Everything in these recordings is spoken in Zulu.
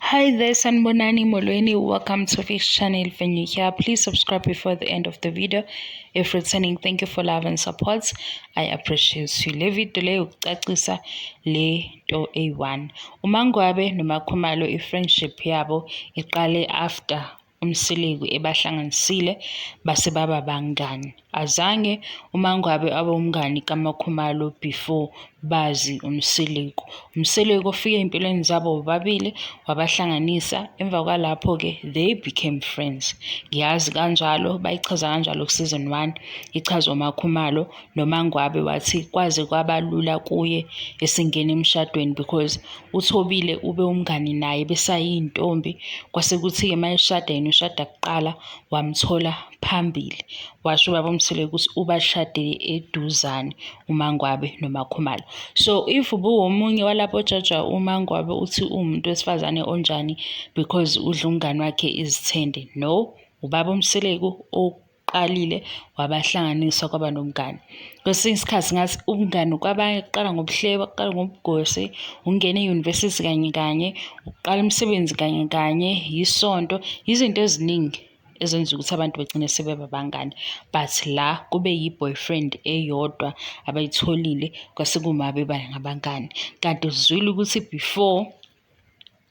Hi there, Sanbonani Molweni. Welcome to this channel. If you're new here, please subscribe before the end of the video. If returning, thank you for love and support. I appreciate you. Le video le ucacisa le to A1. Umangwabe noMakhumalo i-friendship yabo iqale after umsiligu ebahlanganisile base baba bangani. Azange uMangwabe abe umngani kaMakhumalo before bazi umsiligu. Umsiligu ufike empilweni zabo bobabili wabahlanganisa. Emva kwalapho-ke they became friends. Ngiyazi kanjalo bayichaza kanjalo ku-season 1 ichazwa uMakhumalo noMangwabe wathi kwaze kwaba lula kuye esingena emshadweni because uThobile ube umngani naye besayintombi kwase kuthi-ke mayeshada yena ushada kuqala wamthola phambili washo ubaba uMsiligu ukuthi ubashade eduzane uMangwabe noMakhumalo. So if ubuwomunye walapho ojaja uMangwabe uthi umuntu wesifazane onjani because udla umngani wakhe izithende, no, ubaba uMsiligu oqalile wabahlanganisa kwaba nomngani. Kwesinye isikhathi ngathi ubungani kwabanye kuqala ngobuhle, baqala ngobugosi, ungena e-university kanye kanye, uqala imisebenzi kanye kanye, yisonto, izinto eziningi ezenza ukuthi abantu begcine sebeba bangani, but la kube yi-boyfriend eyodwa abayitholile kwase kuma beba ngabangani. Kanti uzwile ukuthi before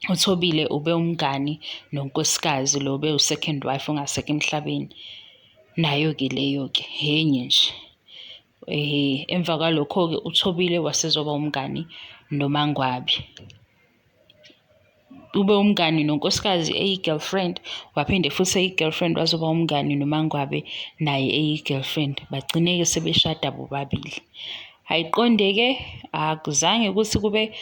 uThobile ube umngani nonkosikazi lo ube u-second wife ongasekho emhlabeni, nayo-ke leyo-ke henye nje. Emva kwalokho-ke uThobile wasezoba umngani noMangwabe, ube umngani nonkosikazi eyi-girlfriend, waphinde futhi eyi-girlfriend wazoba umngani noMangwabe naye eyi-girlfriend, bagcine-ke sebeshada bobabili. Hayiqonde-ke akuzange ukuthi kube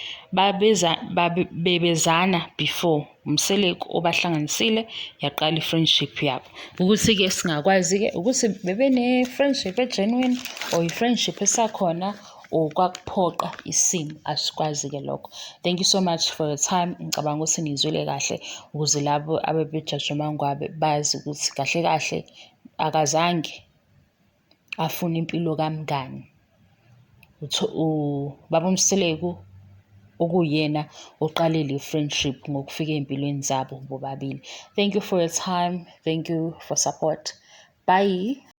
bebezana before umsiligu obahlanganisile yaqala i-friendship yabo. Ukuthi-ke singakwazi-ke ukuthi bebene-friendship egenuine or i-friendship esakhona or kwakuphoqa isimo, asikwazi-ke lokho. Thank you so much for your time. Ngicabanga ukuthi nizwile kahle ukuze labo abebejaji uMangwabe bazi ukuthi kahle kahle akazange afune impilo kamngani. Ubaba uMsiligu okuyena oqale le friendship ngokufika ey'mpilweni zabo bobabili. Thank you for your time. Thank you for support. Bye.